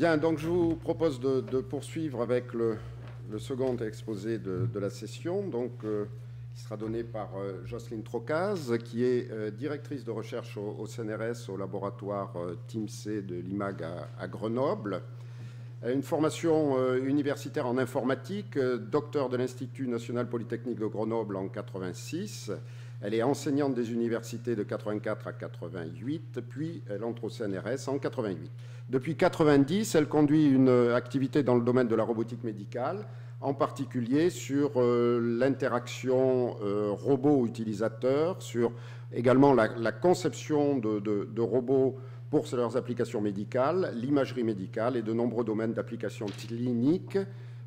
Bien, donc je vous propose de poursuivre avec le second exposé de la session, donc, qui sera donné par Jocelyne Trocaz, qui est directrice de recherche au CNRS, au laboratoire TIMC de l'IMAG à Grenoble. Elle a une formation universitaire en informatique, docteur de l'Institut national polytechnique de Grenoble en 86. Elle est enseignante des universités de 84 à 88, puis elle entre au CNRS en 88. Depuis 90, elle conduit une activité dans le domaine de la robotique médicale, en particulier sur l'interaction robot-utilisateur, sur également la conception de robots pour leurs applications médicales, l'imagerie médicale et de nombreux domaines d'applications cliniques,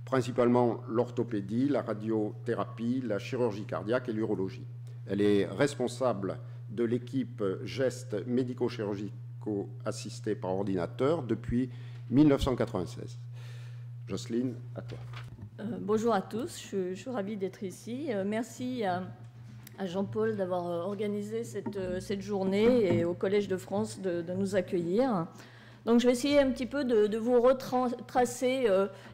principalement l'orthopédie, la radiothérapie, la chirurgie cardiaque et l'urologie. Elle est responsable de l'équipe gestes médico-chirurgicaux assistés par ordinateur depuis 1996. Jocelyne, à toi. Bonjour à tous, je suis ravie d'être ici. Merci à Jean-Paul d'avoir organisé cette journée et au Collège de France de nous accueillir. Donc je vais essayer un petit peu de vous retracer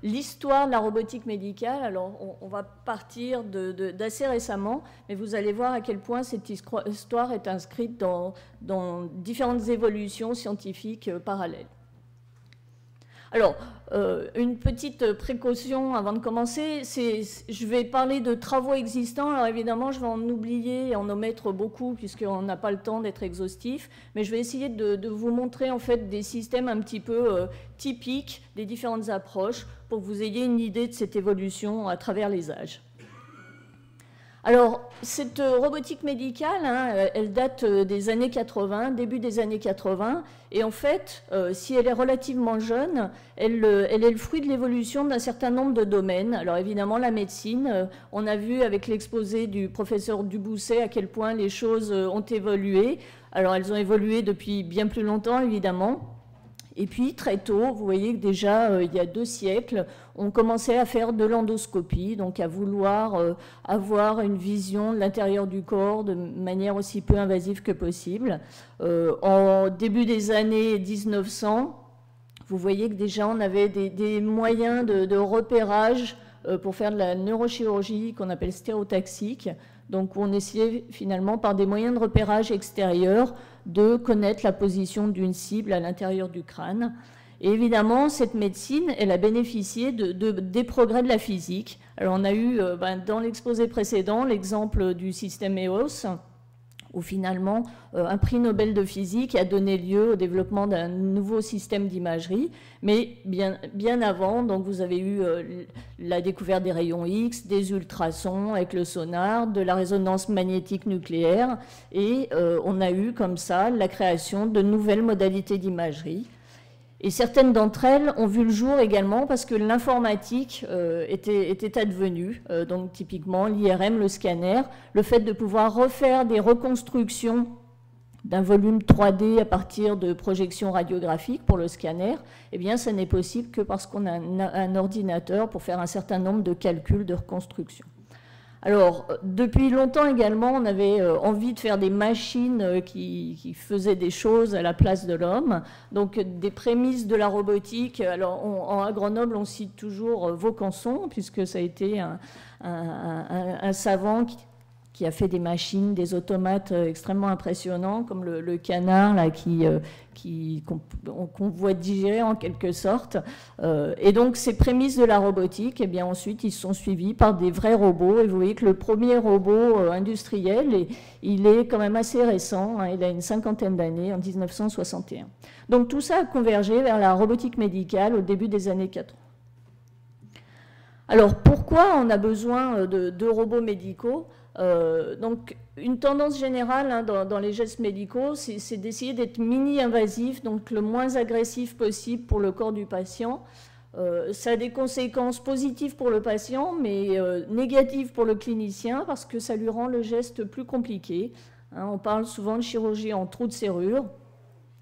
l'histoire de la robotique médicale. Alors on va partir d'assez récemment, mais vous allez voir à quel point cette histoire est inscrite dans différentes évolutions scientifiques parallèles. Alors, une petite précaution avant de commencer, je vais parler de travaux existants. Alors évidemment, je vais en oublier et en omettre beaucoup puisqu'on n'a pas le temps d'être exhaustif, mais je vais essayer de vous montrer en fait des systèmes un petit peu typiques des différentes approches pour que vous ayez une idée de cette évolution à travers les âges. Alors, cette robotique médicale, elle date des années 80, début des années 80, et en fait, si elle est relativement jeune, elle est le fruit de l'évolution d'un certain nombre de domaines. Alors évidemment, la médecine, on a vu avec l'exposé du professeur Dubousset à quel point les choses ont évolué. Alors elles ont évolué depuis bien plus longtemps, évidemment. Et puis, très tôt, vous voyez que déjà, il y a 2 siècles, on commençait à faire de l'endoscopie, donc à vouloir avoir une vision de l'intérieur du corps de manière aussi peu invasive que possible. En début des années 1900, vous voyez que déjà, on avait des moyens de repérage pour faire de la neurochirurgie qu'on appelle stéréotaxique. Donc, on essayait finalement, par des moyens de repérage extérieurs, de connaître la position d'une cible à l'intérieur du crâne. Et évidemment, cette médecine, elle a bénéficié des progrès de la physique. Alors, on a eu, dans l'exposé précédent, l'exemple du système EOS, où finalement, un prix Nobel de physique a donné lieu au développement d'un nouveau système d'imagerie. Mais bien avant, donc vous avez eu la découverte des rayons X, des ultrasons avec le sonar, de la résonance magnétique nucléaire, et on a eu comme ça la création de nouvelles modalités d'imagerie. Et certaines d'entre elles ont vu le jour également parce que l'informatique était advenue. Donc typiquement l'IRM, le scanner, le fait de pouvoir refaire des reconstructions d'un volume 3D à partir de projections radiographiques pour le scanner, eh bien ça n'est possible que parce qu'on a un ordinateur pour faire un certain nombre de calculs de reconstruction. Alors, depuis longtemps également, on avait envie de faire des machines qui faisaient des choses à la place de l'homme. Donc, des prémices de la robotique. Alors, à Grenoble, on cite toujours Vaucanson, puisque ça a été un savant qui a fait des machines, des automates extrêmement impressionnants, comme le canard là, qu'on voit digérer en quelque sorte. Et donc, ces prémices de la robotique, eh bien, ensuite, ils sont suivis par des vrais robots. Et vous voyez que le premier robot industriel, il est quand même assez récent. Il a une 50aine d'années, en 1961. Donc, tout ça a convergé vers la robotique médicale au début des années 80. Alors, pourquoi on a besoin de robots médicaux ? Donc, une tendance générale dans les gestes médicaux, c'est d'essayer d'être mini-invasif, donc le moins agressif possible pour le corps du patient. Ça a des conséquences positives pour le patient, mais négatives pour le clinicien, parce que ça lui rend le geste plus compliqué. On parle souvent de chirurgie en trou de serrure.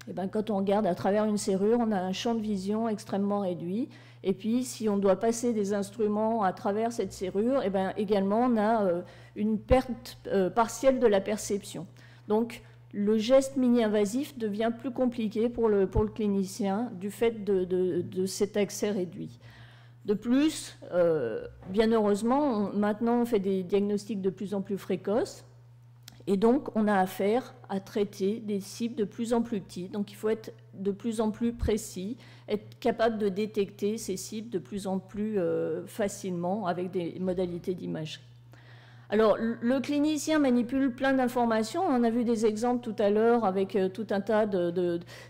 Et bien, quand on regarde à travers une serrure, on a un champ de vision extrêmement réduit. Et puis, si on doit passer des instruments à travers cette serrure, et bien, également, on a une perte partielle de la perception. Donc, le geste mini-invasif devient plus compliqué pour le clinicien du fait de cet accès réduit. De plus, bien heureusement, maintenant on fait des diagnostics de plus en plus précoces et donc on a affaire à traiter des cibles de plus en plus petites. Donc il faut être de plus en plus précis, être capable de détecter ces cibles de plus en plus facilement avec des modalités d'imagerie. Alors, le clinicien manipule plein d'informations. On a vu des exemples tout à l'heure avec tout un tas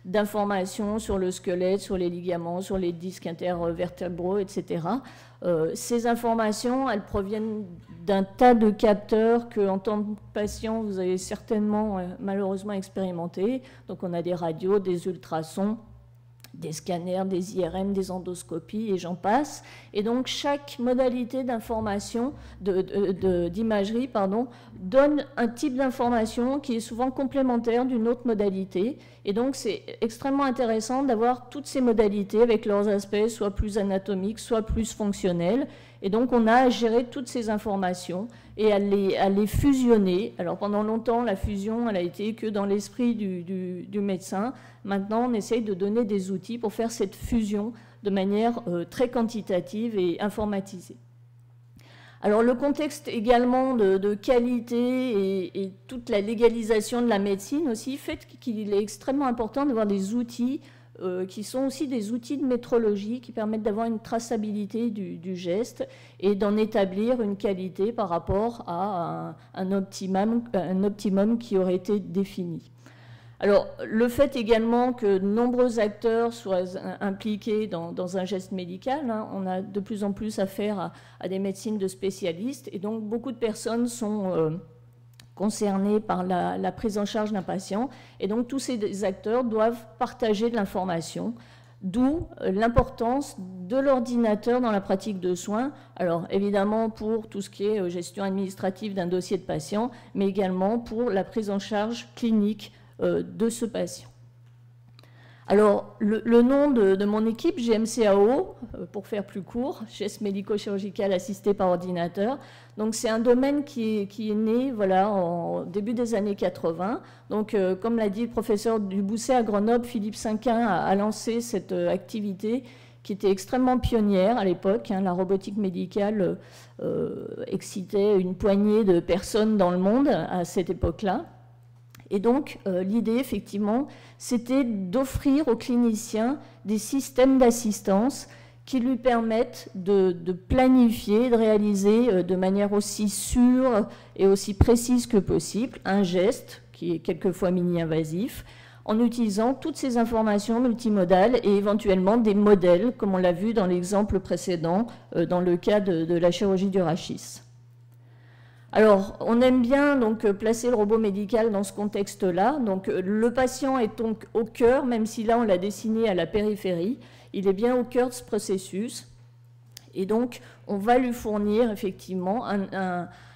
d'informations sur le squelette, sur les ligaments, sur les disques intervertébraux, etc. Ces informations, elles proviennent d'un tas de capteurs que, en tant que patient, vous avez certainement malheureusement expérimenté. Donc, on a des radios, des ultrasons, des scanners, des IRM, des endoscopies et j'en passe. Et donc chaque modalité d'information, d'imagerie, donne un type d'information qui est souvent complémentaire d'une autre modalité. Et donc c'est extrêmement intéressant d'avoir toutes ces modalités avec leurs aspects soit plus anatomiques, soit plus fonctionnels. Et donc on a à gérer toutes ces informations et à les fusionner. Alors pendant longtemps, la fusion, elle a été que dans l'esprit du médecin. Maintenant, on essaye de donner des outils pour faire cette fusion de manière très quantitative et informatisée. Alors le contexte également de qualité et toute la légalisation de la médecine aussi fait qu'il est extrêmement important d'avoir des outils qui sont aussi des outils de métrologie qui permettent d'avoir une traçabilité du geste et d'en établir une qualité par rapport à un optimum qui aurait été défini. Alors, le fait également que de nombreux acteurs soient impliqués dans un geste médical, hein, on a de plus en plus affaire à des médecines de spécialistes et donc beaucoup de personnes sont concernés par la prise en charge d'un patient. Et donc, tous ces acteurs doivent partager de l'information, d'où l'importance de l'ordinateur dans la pratique de soins. Alors, évidemment, pour tout ce qui est gestion administrative d'un dossier de patient, mais également pour la prise en charge clinique de ce patient. Alors, le nom de mon équipe, GMCAO, pour faire plus court, geste médico-chirurgical assisté par ordinateur. Donc, c'est un domaine qui est né voilà, au début des années 80. Donc, comme l'a dit le professeur Dubousset à Grenoble, Philippe Cinquin a lancé cette activité qui était extrêmement pionnière à l'époque. Hein, la robotique médicale excitait une poignée de personnes dans le monde à cette époque-là. Et donc, l'idée, effectivement, c'était d'offrir aux cliniciens des systèmes d'assistance qui lui permettent de planifier, de réaliser de manière aussi sûre et aussi précise que possible un geste, qui est quelquefois mini-invasif, en utilisant toutes ces informations multimodales et éventuellement des modèles, comme on l'a vu dans l'exemple précédent, dans le cas de la chirurgie du rachis. Alors, on aime bien donc placer le robot médical dans ce contexte-là. Donc, le patient est donc au cœur, même si là on l'a dessiné à la périphérie, il est bien au cœur de ce processus. Et donc, on va lui fournir effectivement,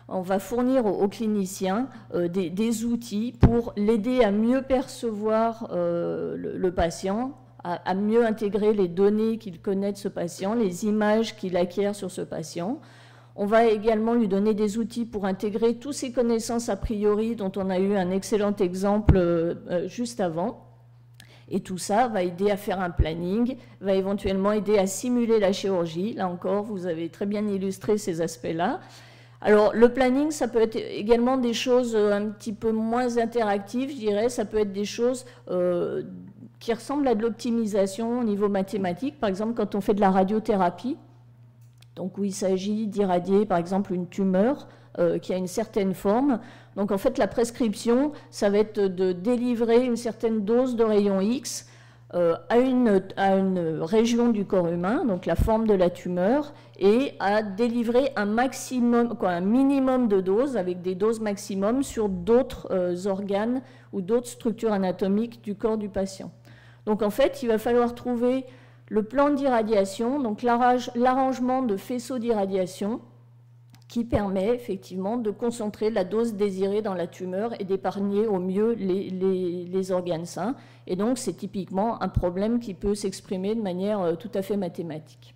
on va fournir aux cliniciens des outils pour l'aider à mieux percevoir le patient, à mieux intégrer les données qu'il connaît de ce patient, les images qu'il acquiert sur ce patient. On va également lui donner des outils pour intégrer toutes ces connaissances a priori dont on a eu un excellent exemple juste avant. Et tout ça va aider à faire un planning, va éventuellement aider à simuler la chirurgie. Là encore, vous avez très bien illustré ces aspects-là. Alors, le planning, ça peut être également des choses un petit peu moins interactives, je dirais. Ça peut être des choses qui ressemblent à de l'optimisation au niveau mathématique. Par exemple, quand on fait de la radiothérapie, donc où il s'agit d'irradier par exemple une tumeur qui a une certaine forme. Donc en fait la prescription, ça va être de délivrer une certaine dose de rayon X à une région du corps humain, donc la forme de la tumeur, et à délivrer un minimum de doses avec des doses maximum sur d'autres organes ou d'autres structures anatomiques du corps du patient. Donc en fait, il va falloir trouver le plan d'irradiation, donc l'arrangement de faisceaux d'irradiation qui permet effectivement de concentrer la dose désirée dans la tumeur et d'épargner au mieux les organes sains. Et donc c'est typiquement un problème qui peut s'exprimer de manière tout à fait mathématique.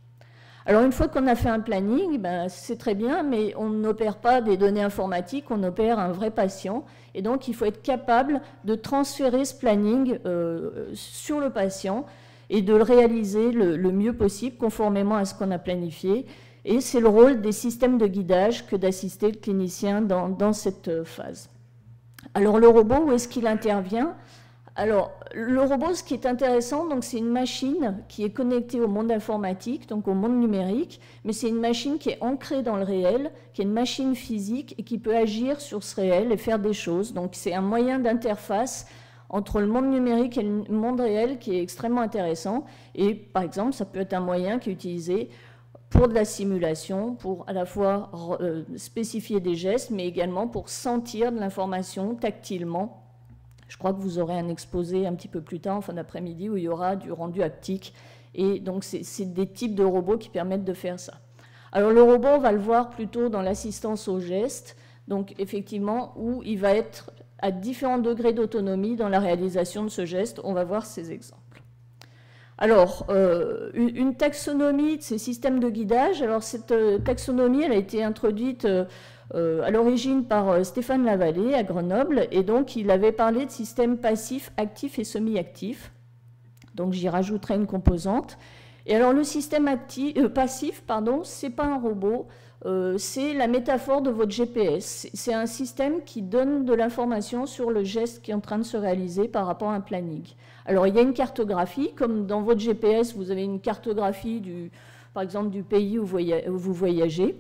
Alors une fois qu'on a fait un planning, ben, c'est très bien, mais on n'opère pas des données informatiques, on opère un vrai patient. Et donc il faut être capable de transférer ce planning sur le patient et de le réaliser le mieux possible, conformément à ce qu'on a planifié. Et c'est le rôle des systèmes de guidage que d'assister le clinicien dans cette phase. Alors le robot, où est-ce qu'il intervient? Alors, le robot, ce qui est intéressant, c'est une machine qui est connectée au monde informatique, donc au monde numérique, mais c'est une machine qui est ancrée dans le réel, qui est une machine physique et qui peut agir sur ce réel et faire des choses. Donc, c'est un moyen d'interface entre le monde numérique et le monde réel qui est extrêmement intéressant. Et par exemple, ça peut être un moyen qui est utilisé pour de la simulation, pour à la fois spécifier des gestes, mais également pour sentir de l'information tactilement. Je crois que vous aurez un exposé un petit peu plus tard, en fin d'après-midi, où il y aura du rendu haptique. Et donc, c'est des types de robots qui permettent de faire ça. Alors, le robot, on va le voir plutôt dans l'assistance au geste. Donc, effectivement, où il va être à différents degrés d'autonomie dans la réalisation de ce geste. On va voir ces exemples. Alors, une taxonomie de ces systèmes de guidage. Alors, cette taxonomie, elle a été introduite à l'origine par Stéphane Lavallée à Grenoble, et donc il avait parlé de systèmes passifs, actifs et semi-actifs. Donc j'y rajouterai une composante. Et alors le système passif, c'est pas un robot, c'est la métaphore de votre GPS. C'est un système qui donne de l'information sur le geste qui est en train de se réaliser par rapport à un planning. Alors il y a une cartographie, comme dans votre GPS, vous avez une cartographie par exemple du pays où vous voyagez.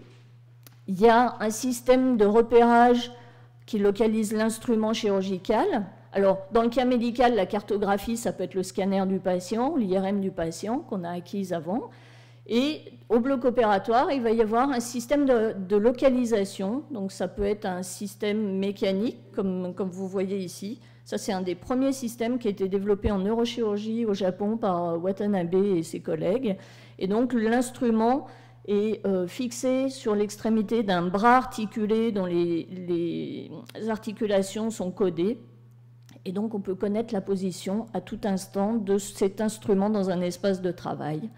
Il y a un système de repérage qui localise l'instrument chirurgical. Alors, dans le cas médical, la cartographie, ça peut être le scanner du patient, l'IRM du patient qu'on a acquise avant. Et au bloc opératoire, il va y avoir un système de localisation. Donc, ça peut être un système mécanique, comme vous voyez ici. Ça, c'est un des premiers systèmes qui a été développé en neurochirurgie au Japon par Watanabe et ses collègues. Et donc, l'instrument est fixé sur l'extrémité d'un bras articulé dont les articulations sont codées. Et donc, on peut connaître la position à tout instant de cet instrument dans un espace de travail.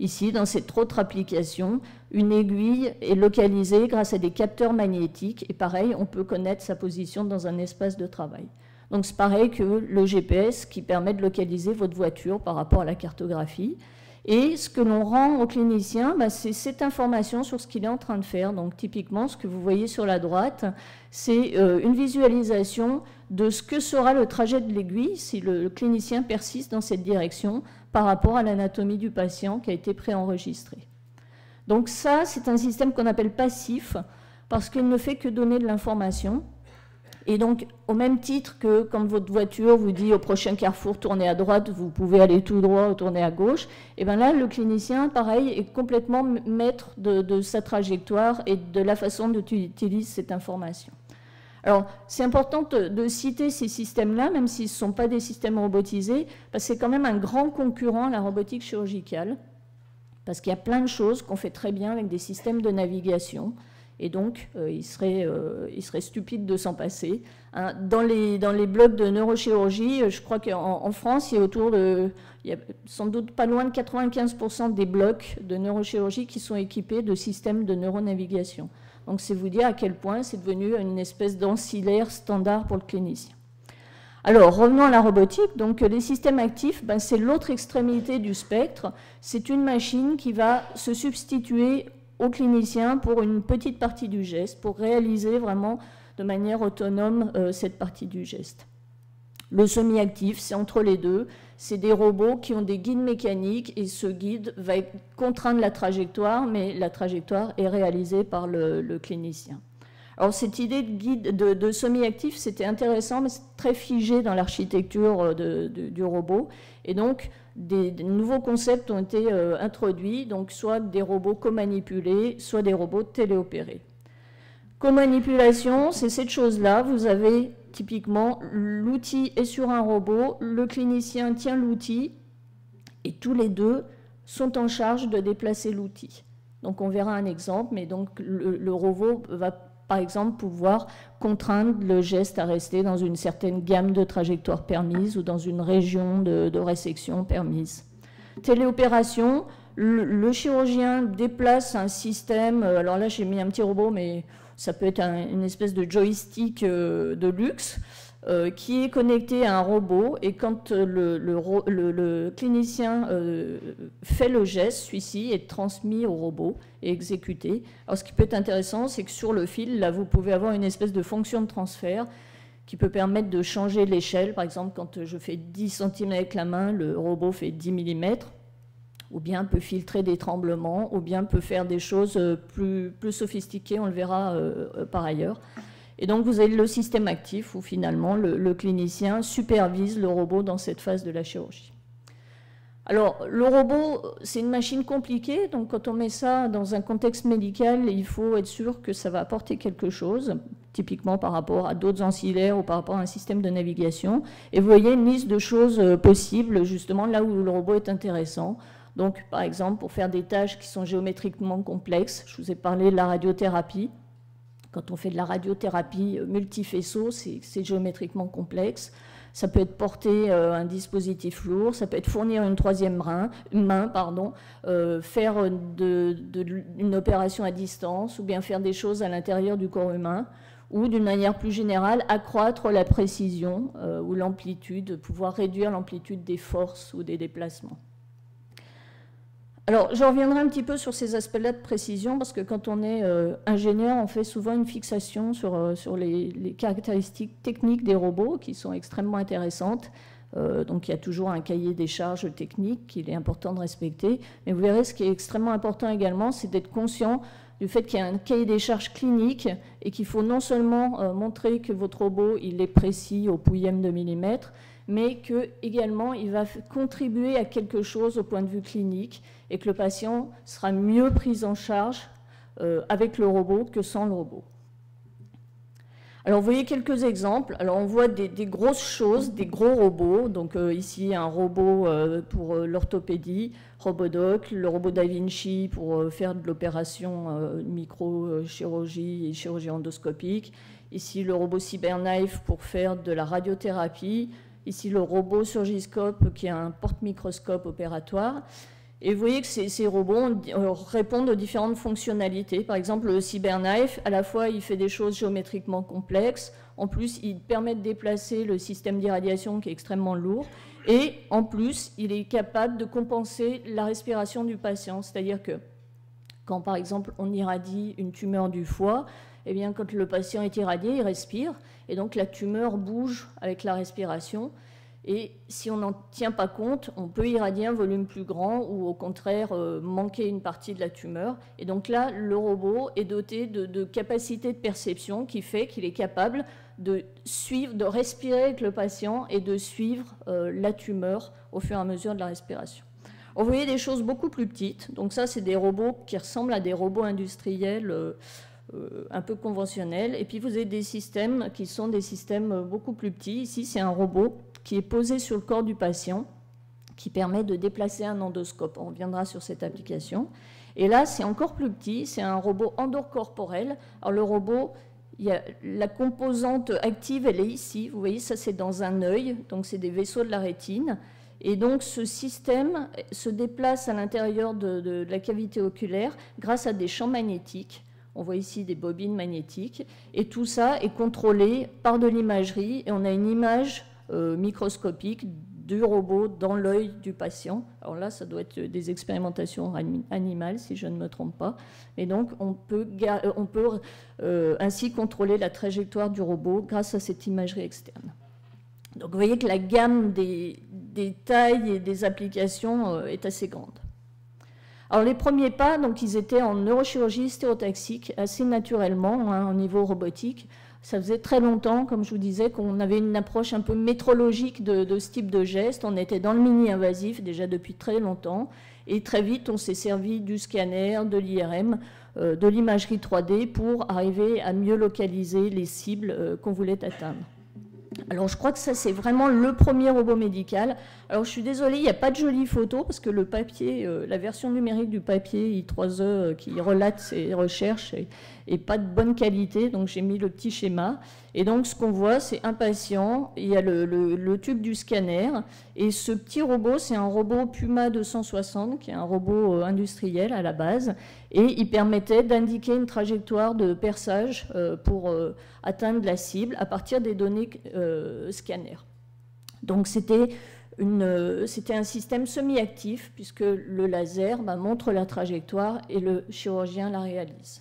Ici, dans cette autre application, une aiguille est localisée grâce à des capteurs magnétiques. Et pareil, on peut connaître sa position dans un espace de travail. Donc, c'est pareil que le GPS qui permet de localiser votre voiture par rapport à la cartographie. Et ce que l'on rend au clinicien, c'est cette information sur ce qu'il est en train de faire. Donc typiquement, ce que vous voyez sur la droite, c'est une visualisation de ce que sera le trajet de l'aiguille si le clinicien persiste dans cette direction par rapport à l'anatomie du patient qui a été préenregistré. Donc ça, c'est un système qu'on appelle passif parce qu'il ne fait que donner de l'information. Et donc, au même titre que quand votre voiture vous dit au prochain carrefour, tournez à droite, vous pouvez aller tout droit ou tourner à gauche, et bien là, le clinicien, pareil, est complètement maître de sa trajectoire et de la façon dont il utilise cette information. Alors, c'est important de citer ces systèmes-là, même s'ils ne sont pas des systèmes robotisés, parce que c'est quand même un grand concurrent à la robotique chirurgicale, parce qu'il y a plein de choses qu'on fait très bien avec des systèmes de navigation. Et donc, il serait stupide de s'en passer. Hein, dans les blocs de neurochirurgie, je crois qu'en France, il y a sans doute pas loin de 95% des blocs de neurochirurgie qui sont équipés de systèmes de neuronavigation. Donc, c'est vous dire à quel point c'est devenu une espèce d'ancillaire standard pour le clinicien. Alors, revenons à la robotique. Donc, les systèmes actifs, c'est l'autre extrémité du spectre. C'est une machine qui va se substituer au clinicien pour une petite partie du geste, pour réaliser vraiment de manière autonome cette partie du geste. Le semi-actif, c'est entre les deux. C'est des robots qui ont des guides mécaniques et ce guide va contraindre la trajectoire, mais la trajectoire est réalisée par le clinicien. Alors cette idée de guide de semi-actif, c'était intéressant, mais c'est très figé dans l'architecture du robot. Et donc, des nouveaux concepts ont été introduits, donc soit des robots co-manipulés, soit des robots téléopérés. Co-manipulation, c'est cette chose-là. Vous avez typiquement l'outil est sur un robot, le clinicien tient l'outil, et tous les deux sont en charge de déplacer l'outil. Donc on verra un exemple, mais donc le robot va par exemple pouvoir contraindre le geste à rester dans une certaine gamme de trajectoires permises ou dans une région de résection permise. Téléopération, le chirurgien déplace un système, alors là j'ai mis un petit robot, mais ça peut être une espèce de joystick de luxe, qui est connecté à un robot, et quand le clinicien fait le geste, celui-ci est transmis au robot et exécuté. Alors ce qui peut être intéressant, c'est que sur le fil, là vous pouvez avoir une espèce de fonction de transfert qui peut permettre de changer l'échelle. Par exemple, quand je fais 10 cm avec la main, le robot fait 10 mm, ou bien peut filtrer des tremblements, ou bien peut faire des choses plus sophistiquées, on le verra par ailleurs. Et donc vous avez le système actif où finalement le clinicien supervise le robot dans cette phase de la chirurgie. Alors le robot, c'est une machine compliquée, donc quand on met ça dans un contexte médical, il faut être sûr que ça va apporter quelque chose, typiquement par rapport à d'autres ancillaires ou par rapport à un système de navigation. Et vous voyez une liste de choses possibles, justement là où le robot est intéressant. Donc par exemple pour faire des tâches qui sont géométriquement complexes, je vous ai parlé de la radiothérapie. Quand on fait de la radiothérapie multifaisceau, c'est géométriquement complexe. Ça peut être porter un dispositif lourd, ça peut être fournir une troisième main, faire une opération à distance, ou bien faire des choses à l'intérieur du corps humain, ou d'une manière plus générale, accroître la précision ou l'amplitude, pouvoir réduire l'amplitude des forces ou des déplacements. Alors, je reviendrai un petit peu sur ces aspects-là de précision, parce que quand on est ingénieur, on fait souvent une fixation sur les caractéristiques techniques des robots, qui sont extrêmement intéressantes. Donc, il y a toujours un cahier des charges techniques qu'il est important de respecter. Mais vous verrez, ce qui est extrêmement important également, c'est d'être conscient du fait qu'il y a un cahier des charges clinique et qu'il faut non seulement montrer que votre robot il est précis au pouillème de millimètre, mais qu'également il va contribuer à quelque chose au point de vue clinique et que le patient sera mieux pris en charge avec le robot que sans le robot. Alors vous voyez quelques exemples. Alors on voit des grosses choses, des gros robots. Donc ici un robot pour l'orthopédie, Robodoc, le robot Da Vinci pour faire de l'opération microchirurgie et chirurgie endoscopique. Ici le robot CyberKnife pour faire de la radiothérapie. Ici, le robot Surgiscope, qui est un porte-microscope opératoire. Et vous voyez que ces robots répondent aux différentes fonctionnalités. Par exemple, le CyberKnife, à la fois, il fait des choses géométriquement complexes. En plus, il permet de déplacer le système d'irradiation qui est extrêmement lourd. Et en plus, il est capable de compenser la respiration du patient. C'est-à-dire que quand, par exemple, on irradie une tumeur du foie, eh bien, quand le patient est irradié, il respire. Et donc, la tumeur bouge avec la respiration. Et si on n'en tient pas compte, on peut irradier un volume plus grand ou au contraire manquer une partie de la tumeur. Et donc là, le robot est doté de capacités de perception qui fait qu'il est capable de suivre, de respirer avec le patient et de suivre la tumeur au fur et à mesure de la respiration. Vous voyez des choses beaucoup plus petites. Donc ça, c'est des robots qui ressemblent à des robots industriels un peu conventionnels. Et puis vous avez des systèmes qui sont des systèmes beaucoup plus petits. Ici, c'est un robot qui est posé sur le corps du patient, qui permet de déplacer un endoscope. On reviendra sur cette application. Et là, c'est encore plus petit, c'est un robot endocorporel. Alors le robot, la composante active, elle est ici. Vous voyez, ça c'est dans un œil, donc c'est des vaisseaux de la rétine. Et donc ce système se déplace à l'intérieur de la cavité oculaire grâce à des champs magnétiques. On voit ici des bobines magnétiques. Et tout ça est contrôlé par de l'imagerie. Et on a une image microscopique du robot dans l'œil du patient. Alors là, ça doit être des expérimentations animales, si je ne me trompe pas. Et donc, on peut ainsi contrôler la trajectoire du robot grâce à cette imagerie externe. Donc, vous voyez que la gamme des tailles et des applications est assez grande. Alors, les premiers pas, donc, ils étaient en neurochirurgie stéréotaxique, assez naturellement, hein, au niveau robotique. Ça faisait très longtemps, comme je vous disais, qu'on avait une approche un peu métrologique de ce type de geste. On était dans le mini-invasif déjà depuis très longtemps. Et très vite, on s'est servi du scanner, de l'IRM, de l'imagerie 3D pour arriver à mieux localiser les cibles qu'on voulait atteindre. Alors, je crois que ça, c'est vraiment le premier robot médical. Alors, je suis désolée, il n'y a pas de jolies photos parce que le papier, la version numérique du papier I3E qui relate ces recherches n'est pas de bonne qualité. Donc, j'ai mis le petit schéma. Et donc, ce qu'on voit, c'est un patient, il y a le tube du scanner, et ce petit robot, c'est un robot Puma 260, qui est un robot industriel à la base, et il permettait d'indiquer une trajectoire de perçage pour atteindre la cible à partir des données scanner. Donc, c'était un système semi-actif, puisque le laser montre la trajectoire et le chirurgien la réalise.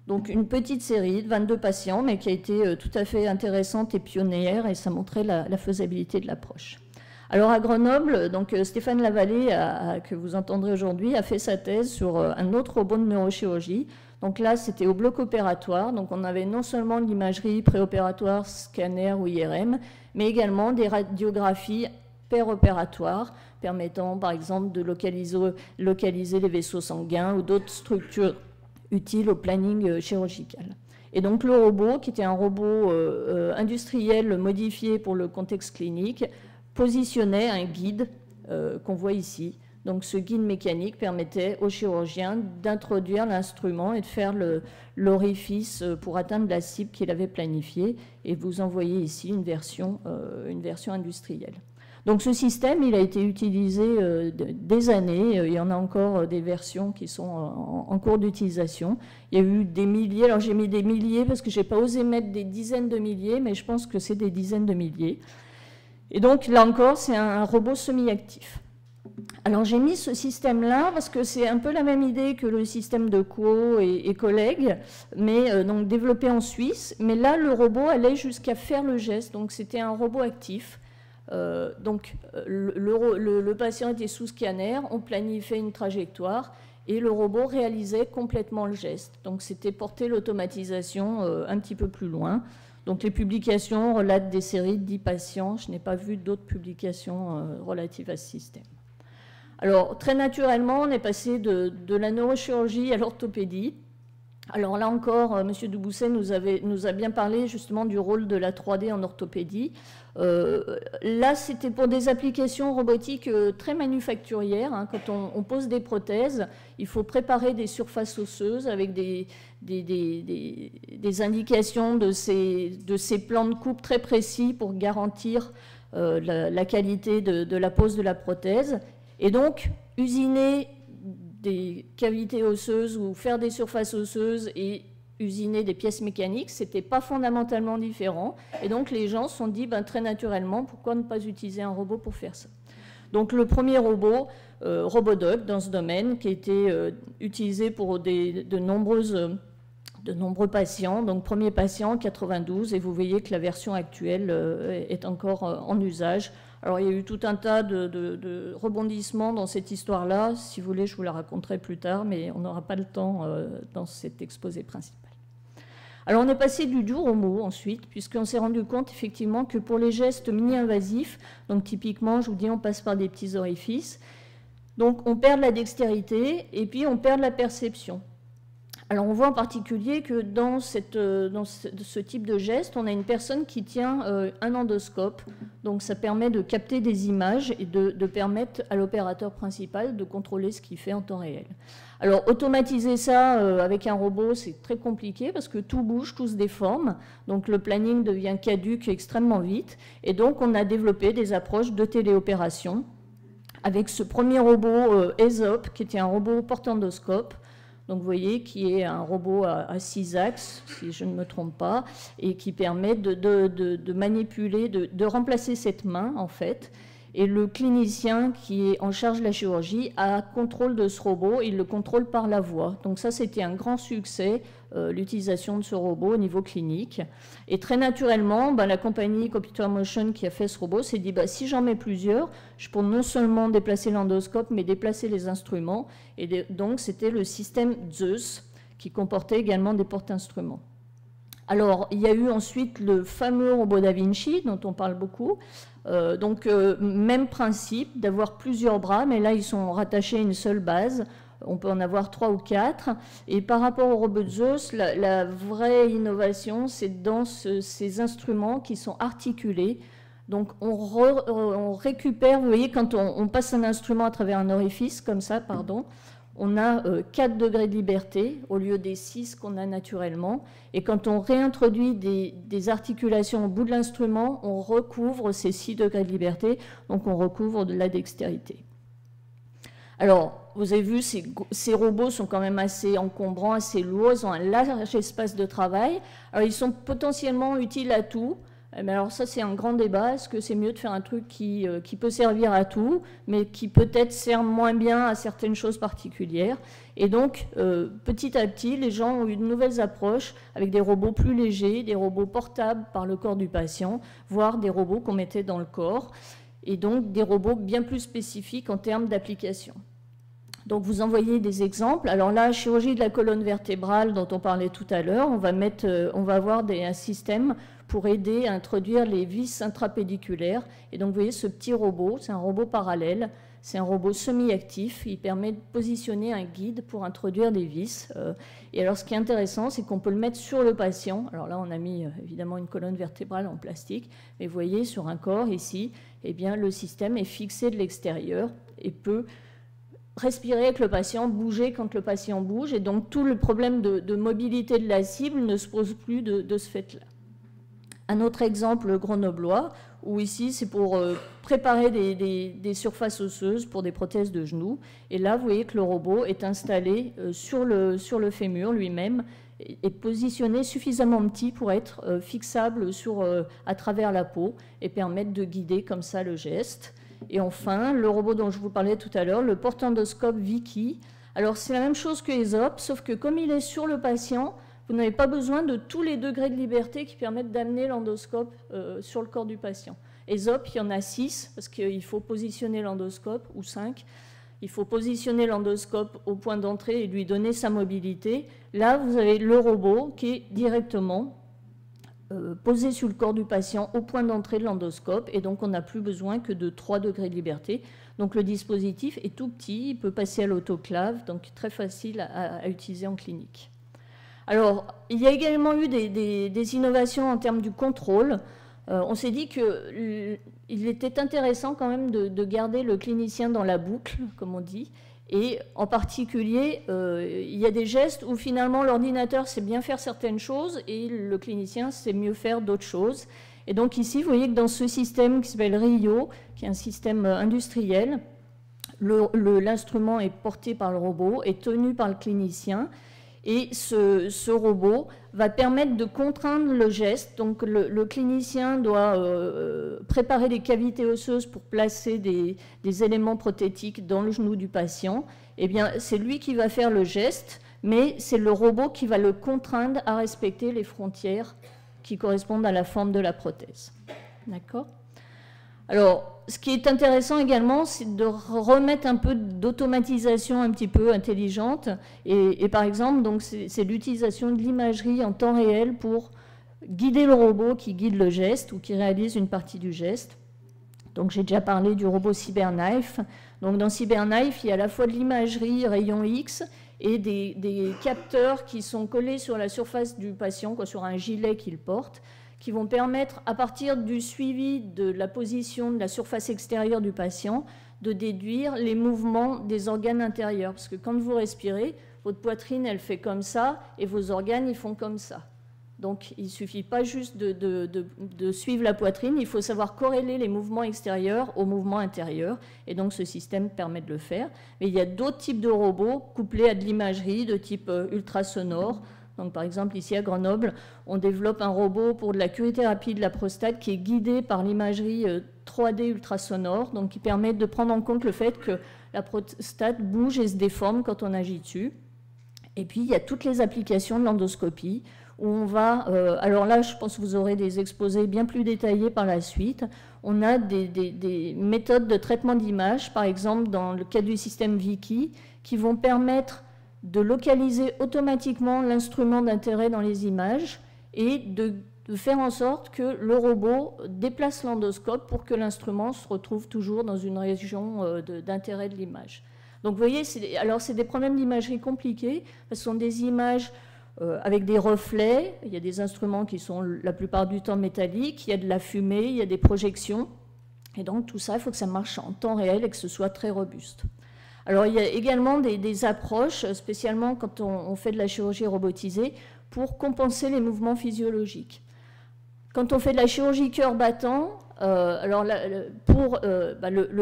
Donc une petite série de 22 patients, mais qui a été tout à fait intéressante et pionnière, et ça montrait la faisabilité de l'approche. Alors à Grenoble, donc Stéphane Lavallée, que vous entendrez aujourd'hui, a fait sa thèse sur un autre robot de neurochirurgie. Donc là, c'était au bloc opératoire. Donc on avait non seulement de l'imagerie préopératoire, scanner ou IRM, mais également des radiographies péropératoires, permettant par exemple de localiser les vaisseaux sanguins ou d'autres structures utiles au planning chirurgical. Et donc le robot, qui était un robot industriel modifié pour le contexte clinique, positionnait un guide qu'on voit ici. Donc ce guide mécanique permettait au chirurgien d'introduire l'instrument et de faire l'orifice pour atteindre la cible qu'il avait planifiée. Et vous en voyez ici une version industrielle. Donc ce système, il a été utilisé des années. Il y en a encore des versions qui sont en cours d'utilisation. Il y a eu des milliers. Alors j'ai mis des milliers parce que je n'ai pas osé mettre des dizaines de milliers, mais je pense que c'est des dizaines de milliers. Et donc là encore, c'est un robot semi-actif. Alors j'ai mis ce système-là parce que c'est un peu la même idée que le système de Kuo et collègues, mais donc développé en Suisse. Mais là, le robot allait jusqu'à faire le geste. Donc c'était un robot actif. Donc le patient était sous scanner, on planifiait une trajectoire et le robot réalisait complètement le geste. Donc c'était porter l'automatisation un petit peu plus loin. Donc les publications relatent des séries de 10 patients. Je n'ai pas vu d'autres publications relatives à ce système. Alors très naturellement, on est passé de la neurochirurgie à l'orthopédie. Alors là encore, M. Dubousset nous a bien parlé justement du rôle de la 3D en orthopédie. Là, c'était pour des applications robotiques très manufacturières. Hein. Quand on pose des prothèses, il faut préparer des surfaces osseuses avec des indications de ces plans de coupe très précis pour garantir la qualité de la pose de la prothèse. Et donc, usiner des cavités osseuses ou faire des surfaces osseuses et usiner des pièces mécaniques, ce n'était pas fondamentalement différent. Et donc les gens se sont dit, très naturellement, pourquoi ne pas utiliser un robot pour faire ça? Donc le premier robot, Robodoc, dans ce domaine, qui a été utilisé pour de nombreux patients. Donc premier patient, 92, et vous voyez que la version actuelle est encore en usage. Alors, il y a eu tout un tas de rebondissements dans cette histoire-là. Si vous voulez, je vous la raconterai plus tard, mais on n'aura pas le temps dans cet exposé principal. Alors, on est passé du dur au mot ensuite, puisqu'on s'est rendu compte effectivement que pour les gestes mini-invasifs, donc typiquement, je vous dis, on passe par des petits orifices, donc on perd la dextérité et puis on perd la perception. Alors on voit en particulier que dans ce type de geste, on a une personne qui tient un endoscope. Donc ça permet de capter des images et de permettre à l'opérateur principal de contrôler ce qu'il fait en temps réel. Alors automatiser ça avec un robot, c'est très compliqué parce que tout bouge, tout se déforme. Donc le planning devient caduc extrêmement vite. Et donc on a développé des approches de téléopération avec ce premier robot ESOP qui était un robot porte-endoscope. Donc vous voyez, qui est un robot à 6 axes, si je ne me trompe pas, et qui permet de manipuler, de remplacer cette main, en fait. Et le clinicien qui est en charge de la chirurgie a contrôle de ce robot, il le contrôle par la voix. Donc ça, c'était un grand succès, l'utilisation de ce robot au niveau clinique. Et très naturellement, la compagnie Computer Motion qui a fait ce robot s'est dit, si j'en mets plusieurs, je peux non seulement déplacer l'endoscope, mais déplacer les instruments. Et donc, c'était le système Zeus qui comportait également des porte-instruments. Alors, il y a eu ensuite le fameux robot Da Vinci, dont on parle beaucoup. Même principe, d'avoir plusieurs bras, mais là, ils sont rattachés à une seule base. On peut en avoir 3 ou 4. Et par rapport au robot Zeus, la vraie innovation, c'est dans ces instruments qui sont articulés. Donc, on récupère, vous voyez, quand on passe un instrument à travers un orifice, comme ça, on a 4 degrés de liberté au lieu des 6 qu'on a naturellement. Et quand on réintroduit des articulations au bout de l'instrument, on recouvre ces 6 degrés de liberté, donc on recouvre de la dextérité. Alors, vous avez vu, ces robots sont quand même assez encombrants, assez lourds, ils ont un large espace de travail. Alors, ils sont potentiellement utiles à tout. Mais alors ça, c'est un grand débat. Est-ce que c'est mieux de faire un truc qui peut servir à tout, mais qui peut-être sert moins bien à certaines choses particulières? Et donc, petit à petit, les gens ont eu de nouvelles approches avec des robots plus légers, des robots portables par le corps du patient, voire des robots qu'on mettait dans le corps, et donc des robots bien plus spécifiques en termes d'application. Donc vous en voyez des exemples. Alors là, chirurgie de la colonne vertébrale dont on parlait tout à l'heure, on va avoir un système pour aider à introduire les vis intrapédiculaires. Et donc vous voyez ce petit robot, c'est un robot parallèle, c'est un robot semi-actif, il permet de positionner un guide pour introduire des vis. Et alors ce qui est intéressant, c'est qu'on peut le mettre sur le patient. Alors là, on a mis évidemment une colonne vertébrale en plastique, mais vous voyez sur un corps ici, eh bien, le système est fixé de l'extérieur et peut respirer avec le patient, bouger quand le patient bouge, et donc tout le problème de mobilité de la cible ne se pose plus de ce fait-là. Un autre exemple grenoblois, où ici c'est pour préparer des surfaces osseuses pour des prothèses de genoux, et là vous voyez que le robot est installé sur le fémur lui-même, et positionné suffisamment petit pour être fixable à travers la peau, et permettre de guider comme ça le geste. Et enfin, le robot dont je vous parlais tout à l'heure, le portendoscope Vicky. Alors, c'est la même chose que ESOP, sauf que comme il est sur le patient, vous n'avez pas besoin de tous les degrés de liberté qui permettent d'amener l'endoscope sur le corps du patient. ESOP, il y en a 6, parce qu'il faut positionner l'endoscope, ou 5. Il faut positionner l'endoscope au point d'entrée et lui donner sa mobilité. Là, vous avez le robot qui est directement posé sur le corps du patient au point d'entrée de l'endoscope, et donc on n'a plus besoin que de 3 degrés de liberté. Donc le dispositif est tout petit, il peut passer à l'autoclave, donc très facile à utiliser en clinique. Alors, il y a également eu des innovations en termes du contrôle. On s'est dit qu'il était intéressant quand même de garder le clinicien dans la boucle, comme on dit. Et en particulier, il y a des gestes où finalement l'ordinateur sait bien faire certaines choses et le clinicien sait mieux faire d'autres choses. Et donc ici, vous voyez que dans ce système qui s'appelle RIO, qui est un système industriel, l'instrument est porté par le robot, est tenu par le clinicien. Et ce robot va permettre de contraindre le geste. Donc le clinicien doit préparer des cavités osseuses pour placer des éléments prothétiques dans le genou du patient. Eh bien, c'est lui qui va faire le geste, mais c'est le robot qui va le contraindre à respecter les frontières qui correspondent à la forme de la prothèse. D'accord ? Alors, ce qui est intéressant également, c'est de remettre un peu d'automatisation un petit peu intelligente. Et par exemple, c'est l'utilisation de l'imagerie en temps réel pour guider le robot qui guide le geste ou qui réalise une partie du geste. Donc, j'ai déjà parlé du robot CyberKnife. Donc, dans CyberKnife, il y a à la fois de l'imagerie rayon X et des capteurs qui sont collés sur la surface du patient, quoi, sur un gilet qu'il porte, qui vont permettre, à partir du suivi de la position de la surface extérieure du patient, de déduire les mouvements des organes intérieurs. Parce que quand vous respirez, votre poitrine, elle fait comme ça, et vos organes, ils font comme ça. Donc, il ne suffit pas juste de suivre la poitrine, il faut savoir corréler les mouvements extérieurs aux mouvements intérieurs, et donc ce système permet de le faire. Mais il y a d'autres types de robots couplés à de l'imagerie de type ultrasonore. Donc, par exemple, ici à Grenoble, on développe un robot pour de la curithérapie de la prostate qui est guidé par l'imagerie 3D ultrasonore, donc qui permet de prendre en compte le fait que la prostate bouge et se déforme quand on agit dessus. Et puis, il y a toutes les applications de l'endoscopie, où on va... alors là, je pense que vous aurez des exposés bien plus détaillés par la suite. On a des méthodes de traitement d'image, par exemple, dans le cas du système Vicky, qui vont permettre de localiser automatiquement l'instrument d'intérêt dans les images et de faire en sorte que le robot déplace l'endoscope pour que l'instrument se retrouve toujours dans une région d'intérêt de l'image. Donc vous voyez, c'est des problèmes d'imagerie compliqués, parce que ce sont des images avec des reflets, il y a des instruments qui sont la plupart du temps métalliques, il y a de la fumée, il y a des projections, et donc tout ça, il faut que ça marche en temps réel et que ce soit très robuste. Alors il y a également des approches, spécialement quand on fait de la chirurgie robotisée, pour compenser les mouvements physiologiques. Quand on fait de la chirurgie cœur battant, le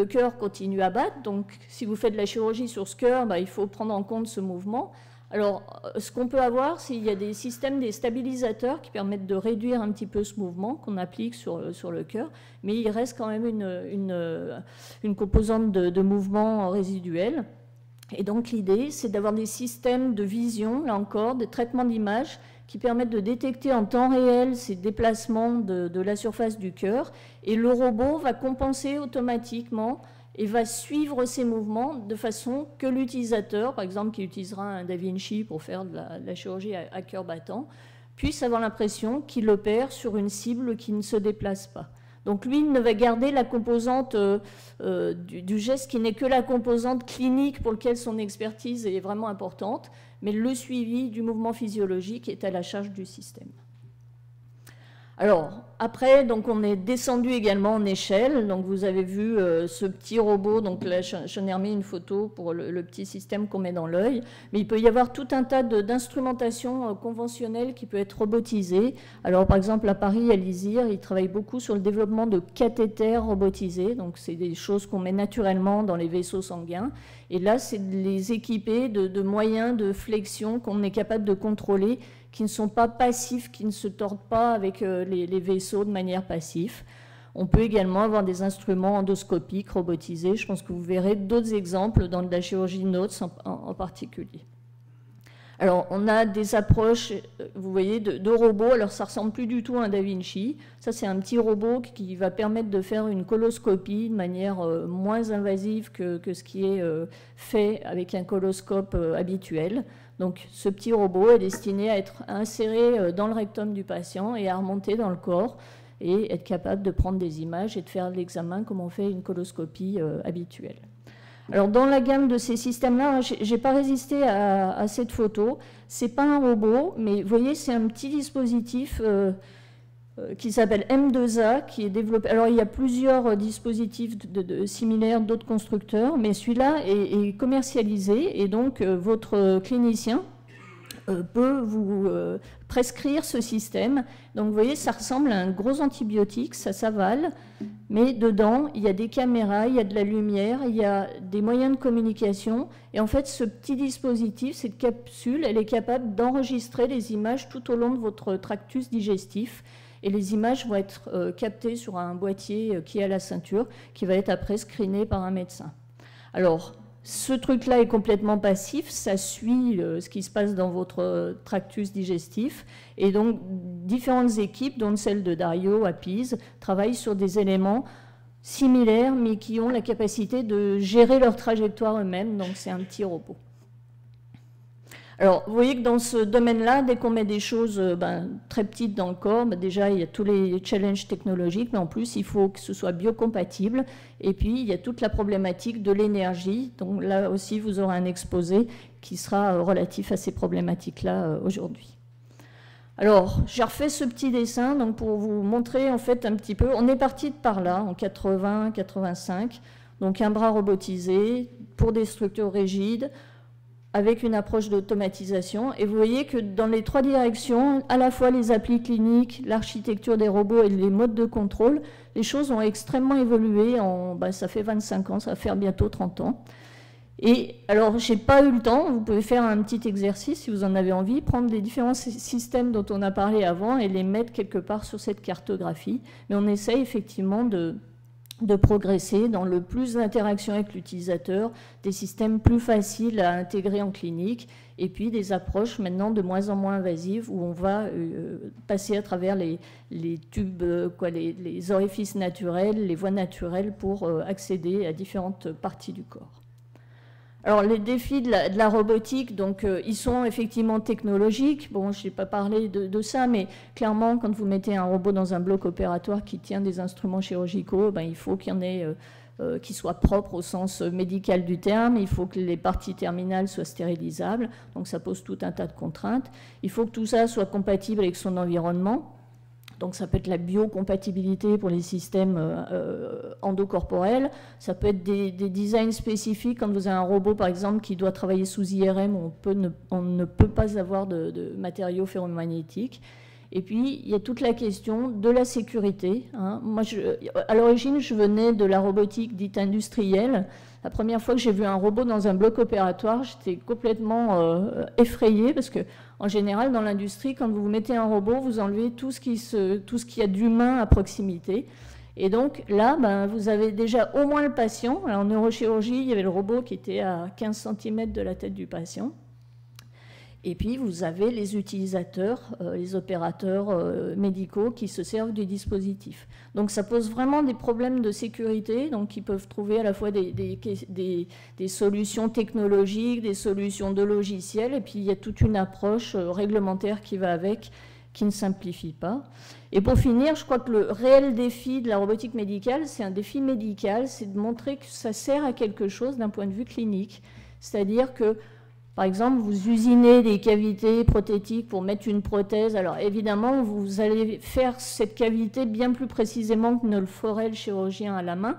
cœur continue à battre, donc si vous faites de la chirurgie sur ce cœur, il faut prendre en compte ce mouvement. Alors, ce qu'on peut avoir, c'est qu'il y a des systèmes, des stabilisateurs qui permettent de réduire un petit peu ce mouvement qu'on applique sur le cœur, mais il reste quand même une composante de mouvement résiduel. Et donc, l'idée, c'est d'avoir des systèmes de vision, là encore, de traitement d'image qui permettent de détecter en temps réel ces déplacements de la surface du cœur, et le robot va compenser automatiquement et va suivre ces mouvements de façon que l'utilisateur, par exemple qui utilisera un Da Vinci pour faire de la chirurgie à cœur battant, puisse avoir l'impression qu'il opère sur une cible qui ne se déplace pas. Donc lui ne va garder la composante du geste qui n'est que la composante clinique pour laquelle son expertise est vraiment importante, mais le suivi du mouvement physiologique est à la charge du système. Alors, après, donc on est descendu également en échelle. Donc, vous avez vu ce petit robot. Donc là, j'en ai remis une photo pour le petit système qu'on met dans l'œil. Mais il peut y avoir tout un tas d'instrumentation conventionnelle qui peut être robotisée. Alors, par exemple, à Paris, à l'ISIR, ils travaillent beaucoup sur le développement de cathéters robotisés. Donc, c'est des choses qu'on met naturellement dans les vaisseaux sanguins. Et là, c'est de les équiper de moyens de flexion qu'on est capable de contrôler, qui ne sont pas passifs, qui ne se tordent pas avec les vaisseaux de manière passive. On peut également avoir des instruments endoscopiques robotisés. Je pense que vous verrez d'autres exemples dans la chirurgie NOTS en particulier. Alors, on a des approches, vous voyez, de robots. Alors, ça ne ressemble plus du tout à un Da Vinci. Ça, c'est un petit robot qui va permettre de faire une coloscopie de manière moins invasive que ce qui est fait avec un coloscope habituel. Donc, ce petit robot est destiné à être inséré dans le rectum du patient et à remonter dans le corps et être capable de prendre des images et de faire l'examen comme on fait une coloscopie habituelle. Alors, dans la gamme de ces systèmes-là, je n'ai pas résisté à cette photo. Ce n'est pas un robot, mais vous voyez, c'est un petit dispositif qui s'appelle M2A, qui est développé. Alors, il y a plusieurs dispositifs similaires d'autres constructeurs, mais celui-là est commercialisé, et donc votre clinicien peut vous prescrire ce système. Donc, vous voyez, ça ressemble à un gros antibiotique, ça s'avale, mais dedans, il y a des caméras, il y a de la lumière, il y a des moyens de communication, et en fait, ce petit dispositif, cette capsule, elle est capable d'enregistrer les images tout au long de votre tractus digestif. Et les images vont être captées sur un boîtier qui est à la ceinture, qui va être après screené par un médecin. Alors, ce truc-là est complètement passif, ça suit ce qui se passe dans votre tractus digestif. Et donc, différentes équipes, dont celle de Dario à Pise, travaillent sur des éléments similaires, mais qui ont la capacité de gérer leur trajectoire eux-mêmes. Donc, c'est un petit robot. Alors, vous voyez que dans ce domaine-là, dès qu'on met des choses très petites dans le corps, déjà, il y a tous les challenges technologiques, mais en plus, il faut que ce soit biocompatible. Et puis, il y a toute la problématique de l'énergie. Donc là aussi, vous aurez un exposé qui sera relatif à ces problématiques-là aujourd'hui. Alors, j'ai refait ce petit dessin donc pour vous montrer en fait un petit peu. On est parti de par là, en 80-85. Donc, un bras robotisé pour des structures rigides, avec une approche d'automatisation. Et vous voyez que dans les trois directions, à la fois les applis cliniques, l'architecture des robots et les modes de contrôle, les choses ont extrêmement évolué. Ça fait 25 ans, ça va faire bientôt 30 ans. Et alors, je n'ai pas eu le temps, vous pouvez faire un petit exercice si vous en avez envie, prendre les différents systèmes dont on a parlé avant et les mettre quelque part sur cette cartographie. Mais on essaye effectivement de progresser dans le plus d'interaction avec l'utilisateur, des systèmes plus faciles à intégrer en clinique, et puis des approches maintenant de moins en moins invasives où on va passer à travers les tubes, les orifices naturels, les voies naturelles pour accéder à différentes parties du corps. Alors, les défis de la robotique, donc, ils sont effectivement technologiques. Bon, je n'ai pas parlé de ça, mais clairement, quand vous mettez un robot dans un bloc opératoire qui tient des instruments chirurgicaux, il faut qu'il y en ait qui soit propre au sens médical du terme. Il faut que les parties terminales soient stérilisables. Donc, ça pose tout un tas de contraintes. Il faut que tout ça soit compatible avec son environnement. Donc ça peut être la biocompatibilité pour les systèmes endocorporels, ça peut être des designs spécifiques quand vous avez un robot par exemple qui doit travailler sous IRM, on ne peut pas avoir de matériaux ferromagnétiques. Et puis, il y a toute la question de la sécurité. Hein. Moi, à l'origine, je venais de la robotique dite industrielle. La première fois que j'ai vu un robot dans un bloc opératoire, j'étais complètement effrayée parce que, en général, dans l'industrie, quand vous mettez un robot, vous enlevez tout ce qui a d'humain à proximité. Et donc, là, ben, vous avez déjà au moins le patient. Alors, en neurochirurgie, il y avait le robot qui était à 15 cm de la tête du patient. Et puis, vous avez les utilisateurs, les opérateurs médicaux qui se servent du dispositif. Donc, ça pose vraiment des problèmes de sécurité. Donc, ils peuvent trouver à la fois des solutions technologiques, des solutions de logiciels. Et puis, il y a toute une approche réglementaire qui va avec, qui ne simplifie pas. Et pour finir, je crois que le réel défi de la robotique médicale, c'est un défi médical, c'est de montrer que ça sert à quelque chose d'un point de vue clinique. C'est-à-dire que par exemple, vous usinez des cavités prothétiques pour mettre une prothèse. Alors évidemment, vous allez faire cette cavité bien plus précisément que ne le ferait le chirurgien à la main.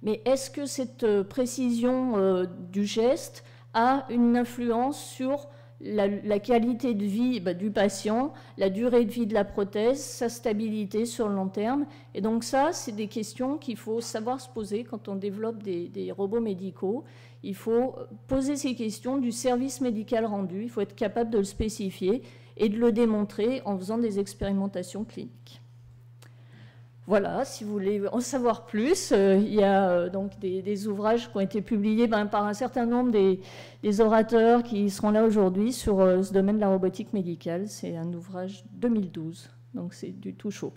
Mais est-ce que cette précision du geste a une influence sur la qualité de vie du patient, la durée de vie de la prothèse, sa stabilité sur le long terme? Et donc ça, c'est des questions qu'il faut savoir se poser quand on développe des robots médicaux. Il faut poser ces questions du service médical rendu, il faut être capable de le spécifier et de le démontrer en faisant des expérimentations cliniques. Voilà, si vous voulez en savoir plus, il y a donc des ouvrages qui ont été publiés par un certain nombre des orateurs qui seront là aujourd'hui sur ce domaine de la robotique médicale. C'est un ouvrage 2012, donc c'est du tout chaud.